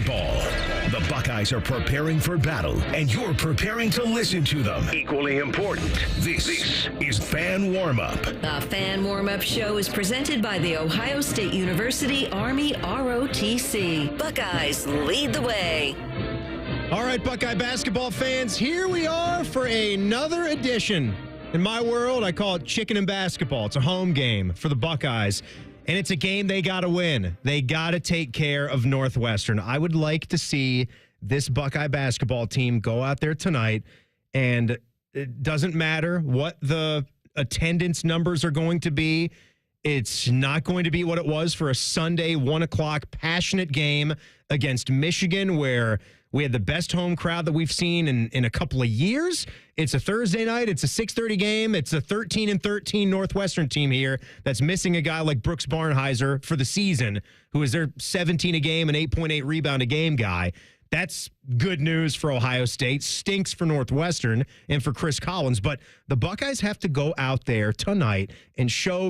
basketball. The Buckeyes are preparing for battle, and you're preparing to listen to them. Equally important, this is Fan Warmup. The Fan Warmup Show is presented by the Ohio State University Army ROTC. Buckeyes lead the way. All right, Buckeye basketball fans, here we are for another edition. In my world, I call it chicken and basketball. It's a home game for the Buckeyes, and it's a game they got to win. They got to take care of Northwestern. I would like to see this Buckeye basketball team go out there tonight, and it doesn't matter what the attendance numbers are going to be. It's not going to be what it was for a Sunday 1 o'clock passionate game against Michigan, where we had the best home crowd that we've seen in a couple of years. It's a Thursday night. It's a 6:30 game. It's a 13-13 Northwestern team here that's missing a guy like Brooks Barnhizer for the season, who is their 17 a game and 8.8 rebound a game guy. That's good news for Ohio State. Stinks for Northwestern and for Chris Collins. But the Buckeyes have to go out there tonight and show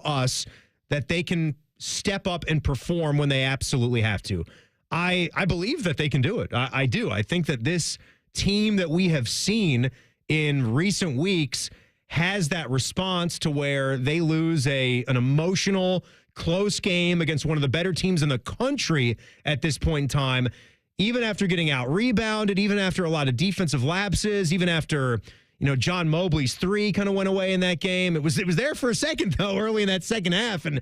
us that they can step up and perform when they absolutely have to. I believe that they can do it. I do. I think that this team that we have seen in recent weeks has that response to where they lose an emotional, close game against one of the better teams in the country at this point in time, even after getting out-rebounded, even after a lot of defensive lapses, even after John Mobley's three kind of went away in that game. It was there for a second, though, early in that second half, and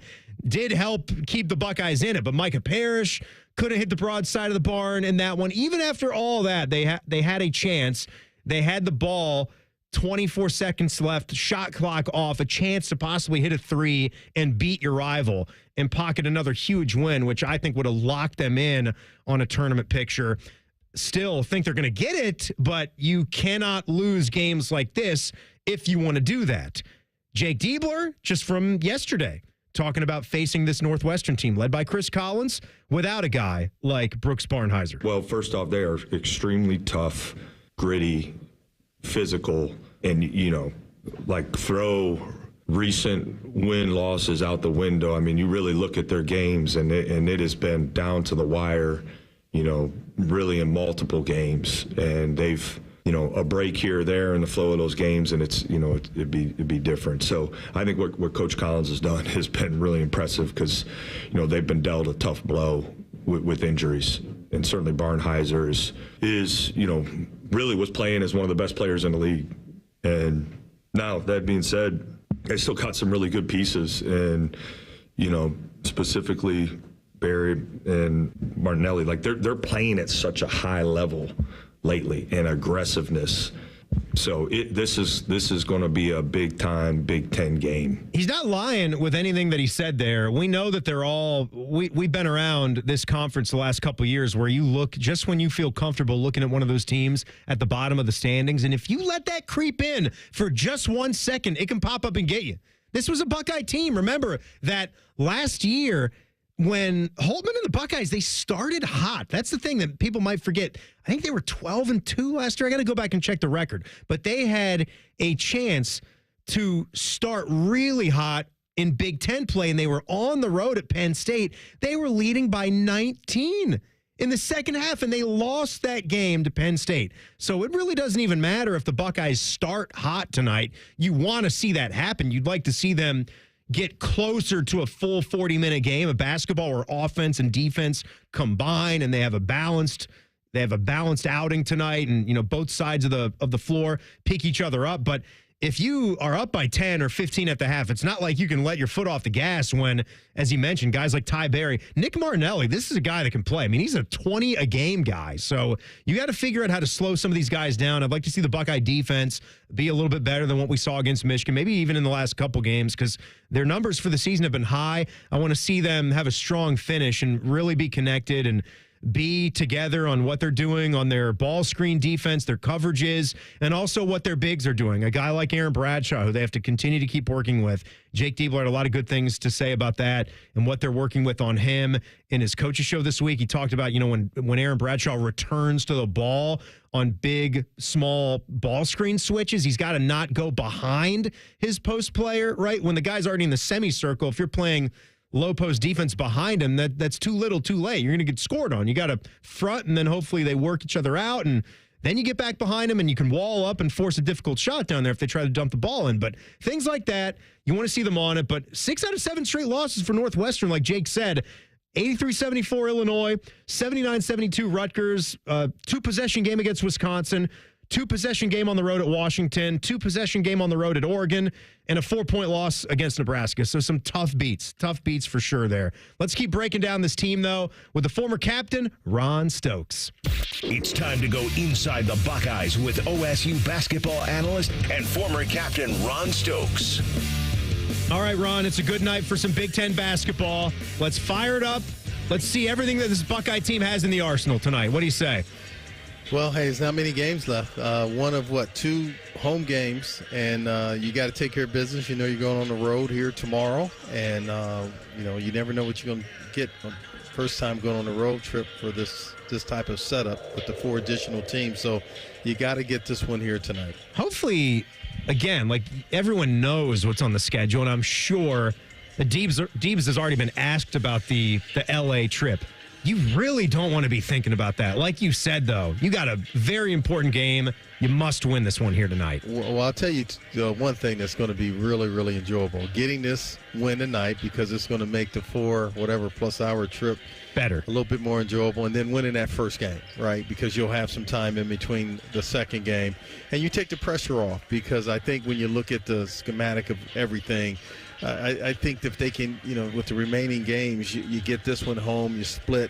did help keep the Buckeyes in it. But Micah Parrish couldn't hit the broad side of the barn in that one. Even after all that, they had a chance. They had the ball, 24 seconds left, shot clock off, a chance to possibly hit a three and beat your rival and pocket another huge win, which I think would have locked them in on a tournament picture. Still think they're going to get it, but you cannot lose games like this if you want to do that. Jake Diebler, just from yesterday, talking about facing this Northwestern team led by Chris Collins without a guy like Brooks Barnhizer. Well, first off, they are extremely tough, gritty, physical, and, throw recent win losses out the window. I mean, you really look at their games, and it has been down to the wire, really in multiple games, and they've, a break here or there in the flow of those games, and it's, it'd be different. So I think what Coach Collins has done has been really impressive because, they've been dealt a tough blow with injuries, and certainly Barnhizer is really was playing as one of the best players in the league. And now that being said, they still got some really good pieces, and specifically Barry and Martinelli, they're playing at such a high level lately, and aggressiveness. So this is going to be a big time Big Ten game. He's not lying with anything that he said there. We know that they're all we've been around this conference the last couple of years where you look just when you feel comfortable looking at one of those teams at the bottom of the standings, and if you let that creep in for just 1 second, it can pop up and get you. This was a Buckeye team. Remember that last year when Holtman and the Buckeyes, they started hot. That's the thing that people might forget. I think they were 12-2 last year. I got to go back and check the record. But they had a chance to start really hot in Big Ten play, and they were on the road at Penn State. They were leading by 19 in the second half, and they lost that game to Penn State. So it really doesn't even matter if the Buckeyes start hot tonight. You want to see that happen. You'd like to see them get closer to a full 40-minute game of basketball where offense and defense combine, and they have a balanced outing tonight, and both sides of the floor pick each other up. But if you are up by 10 or 15 at the half, it's not like you can let your foot off the gas when, as he mentioned, guys like Ty Berry, Nick Martinelli, this is a guy that can play. I mean, he's a 20-a-game guy. So you got to figure out how to slow some of these guys down. I'd like to see the Buckeye defense be a little bit better than what we saw against Michigan, maybe even in the last couple games, because their numbers for the season have been high. I want to see them have a strong finish and really be connected and be together on what they're doing on their ball screen defense, their coverages, and also what their bigs are doing. A guy like Aaron Bradshaw, who they have to continue to keep working with. Jake Diebler had a lot of good things to say about that and what they're working with on him. In his coach's show this week, he talked about, when Aaron Bradshaw returns to the ball on big, small ball screen switches, he's got to not go behind his post player, right? When the guy's already in the semicircle, if you're playing low post defense behind him, that's too little, too late. You're going to get scored on. You got to front, and then hopefully they work each other out, and then you get back behind them, and you can wall up and force a difficult shot down there if they try to dump the ball in. But things like that, you want to see them on it. But 6 out of 7 straight losses for Northwestern, like Jake said. 83-74 Illinois, 79-72 Rutgers, 2-possession game against Wisconsin, 2-possession game on the road at Washington, 2-possession game on the road at Oregon, and a 4-point loss against Nebraska. So some tough beats for sure there. Let's keep breaking down this team, though, with the former captain, Ron Stokes. It's time to go inside the Buckeyes with OSU basketball analyst and former captain Ron Stokes. All right, Ron, it's a good night for some Big Ten basketball. Let's fire it up. Let's see everything that this Buckeye team has in the arsenal tonight. What do you say? Well, hey, there's not many games left. One of, 2 home games, and you got to take care of business. You know you're going on the road here tomorrow, and, you never know what you're going to get first time going on a road trip for this type of setup with the 4 additional teams. So you got to get this one here tonight. Hopefully, again, like everyone knows what's on the schedule, and I'm sure that Deebs has already been asked about the LA trip. You really don't want to be thinking about that. Like you said, though, you got a very important game. You must win this one here tonight. Well, I'll tell you one thing that's going to be really, really enjoyable. Getting this win tonight, because it's going to make the 4+ hour trip better, a little bit more enjoyable, and then winning that first game, right? Because you'll have some time in between the second game, and you take the pressure off. Because I think when you look at the schematic of everything, I think if they can, with the remaining games, you get this one home, you split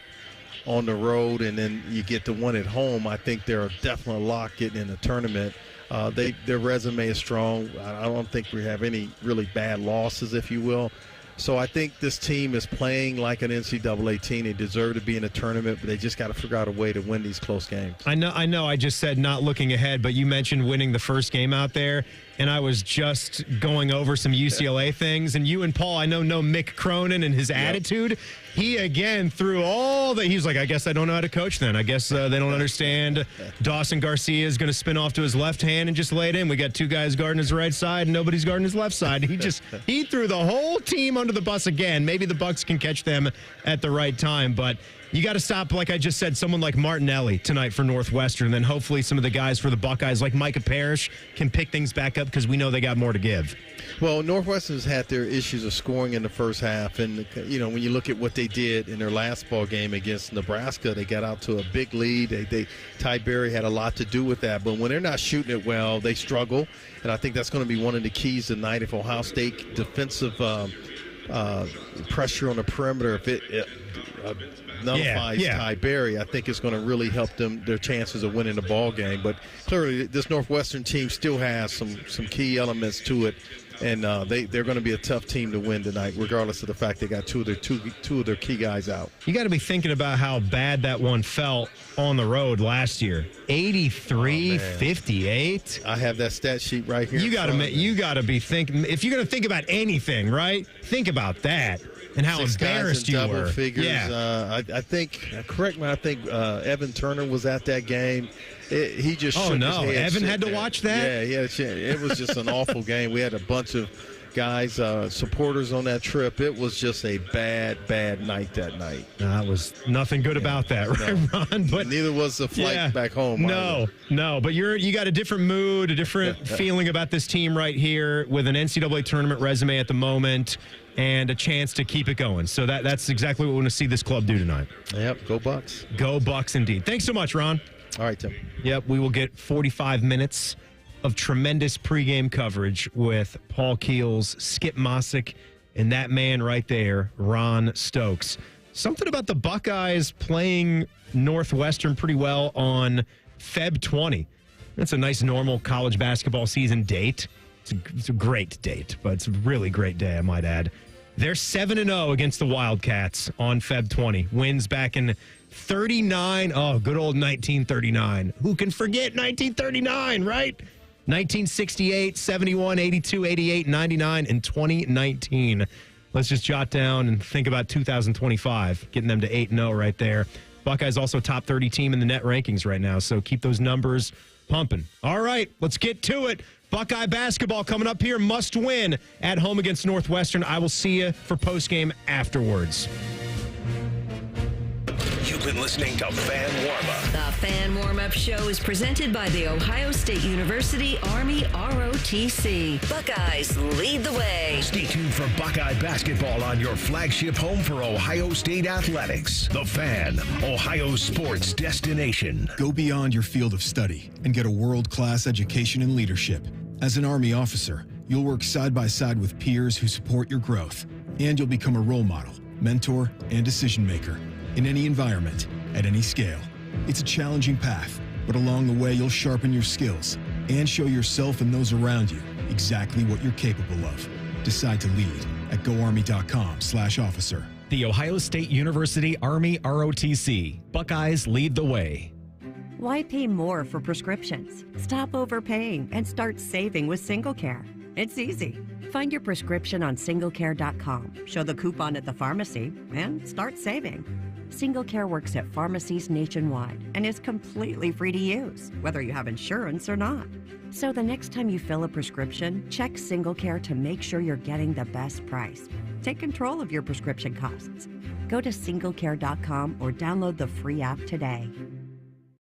on the road, and then you get the one at home. I think they're definitely a lock getting in the tournament. Their resume is strong. I don't think we have any really bad losses, if you will. So I think this team is playing like an NCAA team. They deserve to be in a tournament, but they just got to figure out a way to win these close games. I know. I just said not looking ahead, but you mentioned winning the first game out there, and I was just going over some UCLA things. And you and Paul, I know Mick Cronin and his attitude. He, again, threw all that. He was like, I guess I don't know how to coach then. I guess they don't understand. Dawson Garcia is going to spin off to his left hand and just lay it in. We got 2 guys guarding his right side, and nobody's guarding his left side. He threw the whole team under the bus again. Maybe the Bucks can catch them at the right time, but you got to stop, like I just said, someone like Martinelli tonight for Northwestern, and then hopefully some of the guys for the Buckeyes like Micah Parrish can pick things back up, because we know they got more to give. Well, Northwestern's had their issues of scoring in the first half, and when you look at what they did in their last ball game against Nebraska, they got out to a big lead. Ty Berry had a lot to do with that, but when they're not shooting it well, they struggle, and I think that's going to be one of the keys tonight. If Ohio State defensive pressure on the perimeter, if it nullifies Ty Berry, I think it's going to really help their chances of winning the ball game. But clearly, this Northwestern team still has some key elements to it, and they're going to be a tough team to win tonight, regardless of the fact they got two of their key guys out. You got to be thinking about how bad that one felt on the road last year. 83-58. I have that stat sheet right here. You got to be thinking, if you're going to think about anything, right? Think about that. And how 6 embarrassed you double were. Figures. Yeah. I think, correct me, I think Evan Turner was at that game. He just shook his head. Evan had to watch that? Yeah, it was just an awful game. We had a bunch of guys, supporters on that trip. It was just a bad night that night. That was nothing good about that, right, Ron? But neither was the flight back home. No. But you got a different mood, a different feeling about this team right here with an NCAA tournament resume at the moment, and a chance to keep it going. So that's exactly what we want to see this club do tonight. Yep, go Bucks. Go Bucks indeed. Thanks so much, Ron. All right, Tim. Yep, we will get 45 minutes of tremendous pregame coverage with Paul Keels, Skip Mossick, and that man right there, Ron Stokes. Something about the Buckeyes playing Northwestern pretty well on Feb 20. That's a nice normal college basketball season date. It's a great date, but it's a really great day, I might add. They're 7-0 against the Wildcats on Feb 20. Wins back in 39. Oh, good old 1939. Who can forget 1939, right? 1968, 71, 82, 88, 99, and 2019. Let's just jot down and think about 2025, getting them to 8-0 right there. Buckeyes also top 30 team in the net rankings right now, so keep those numbers Pumping. All right, let's get to it. Buckeye basketball coming up here. Must win at home against Northwestern. I will see you for postgame afterwards. You've been listening to Fan Warmup. The Fan Warmup Show is presented by the Ohio State University Army ROTC. Buckeyes lead the way. Stay tuned for Buckeye basketball on your flagship home for Ohio State athletics. The Fan, Ohio sports destination. Go beyond your field of study and get a world-class education in leadership. As an Army officer, you'll work side by side with peers who support your growth, and you'll become a role model, mentor, and decision maker in any environment, at any scale. It's a challenging path, but along the way you'll sharpen your skills and show yourself and those around you exactly what you're capable of. Decide to lead at goarmy.com/officer. The Ohio State University Army ROTC. Buckeyes lead the way. Why pay more for prescriptions? Stop overpaying and start saving with SingleCare. It's easy. Find your prescription on singlecare.com, show the coupon at the pharmacy, and start saving. SingleCare works at pharmacies nationwide and is completely free to use, whether you have insurance or not. So the next time you fill a prescription, check SingleCare to make sure you're getting the best price. Take control of your prescription costs. Go to singlecare.com or download the free app today.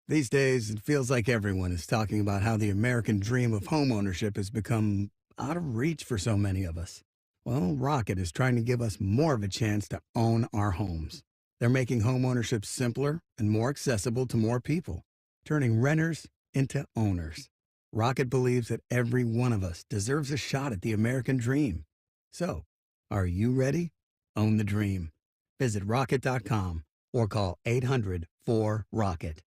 These days, it feels like everyone is talking about how the American dream of homeownership has become out of reach for so many of us. Well, Rocket is trying to give us more of a chance to own our homes. They're making homeownership simpler and more accessible to more people, turning renters into owners. Rocket believes that every one of us deserves a shot at the American dream. So, are you ready? Own the dream. Visit rocket.com or call 800-4ROCKET.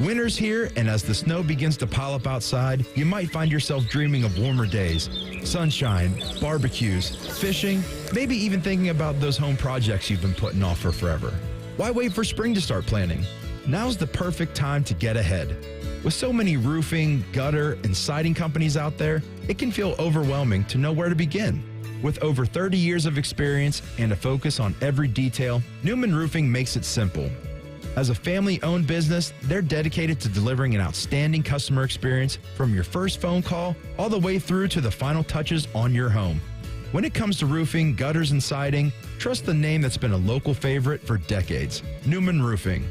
Winter's here, and as the snow begins to pile up outside, you might find yourself dreaming of warmer days, sunshine, barbecues, fishing, maybe even thinking about those home projects you've been putting off for forever. Why wait for spring to start planning? Now's the perfect time to get ahead. With so many roofing, gutter, and siding companies out there, it can feel overwhelming to know where to begin. With over 30 years of experience and a focus on every detail, Newman Roofing makes it simple. As a family-owned business, they're dedicated to delivering an outstanding customer experience from your first phone call all the way through to the final touches on your home. When it comes to roofing, gutters, and siding, trust the name that's been a local favorite for decades, Newman Roofing.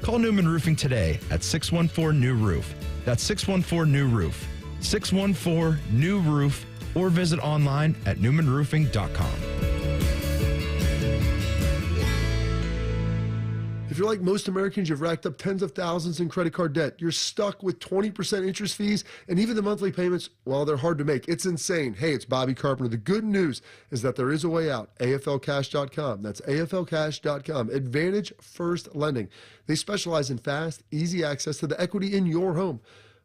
Call Newman Roofing today at 614-NEW-ROOF. That's 614-NEW-ROOF. 614-NEW-ROOF, or visit online at newmanroofing.com. If you're like most Americans, you've racked up tens of thousands in credit card debt. You're stuck with 20% interest fees, and even the monthly payments, well, they're hard to make. It's insane. Hey, it's Bobby Carpenter. The good news is that there is a way out. AFLcash.com. That's AFLcash.com. Advantage First Lending. They specialize in fast, easy access to the equity in your home.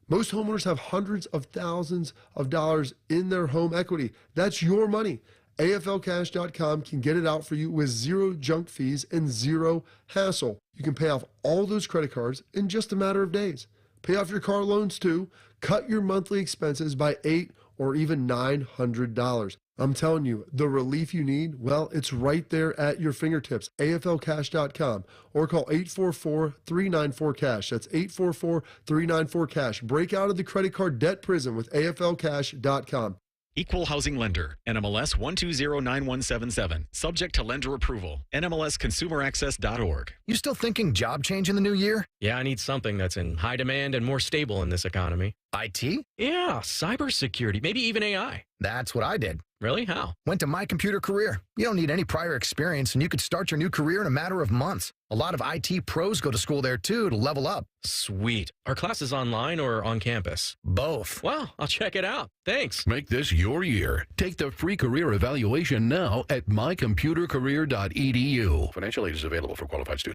Most homeowners have hundreds of thousands of dollars in their home equity. That's your money. AFLcash.com can get it out for you with zero junk fees and zero hassle. You can pay off all those credit cards in just a matter of days. Pay off your car loans too. Cut your monthly expenses by $800 or even $900. I'm telling you, the relief you need, well, it's right there at your fingertips. AFLcash.com or call 844-394-CASH. That's 844-394-CASH. Break out of the credit card debt prison with AFLcash.com. Equal Housing Lender, NMLS 1209177. Subject to lender approval. NMLSconsumeraccess.org. You still thinking job change in the new year? Yeah, I need something that's in high demand and more stable in this economy. IT? Yeah, cybersecurity, maybe even AI. That's what I did. Really? How? Went to My Computer Career. You don't need any prior experience, and you could start your new career in a matter of months. A lot of IT pros go to school there, too, to level up. Sweet. Are classes online or on campus? Both. Well, I'll check it out. Thanks. Make this your year. Take the free career evaluation now at mycomputercareer.edu. Financial aid is available for qualified students.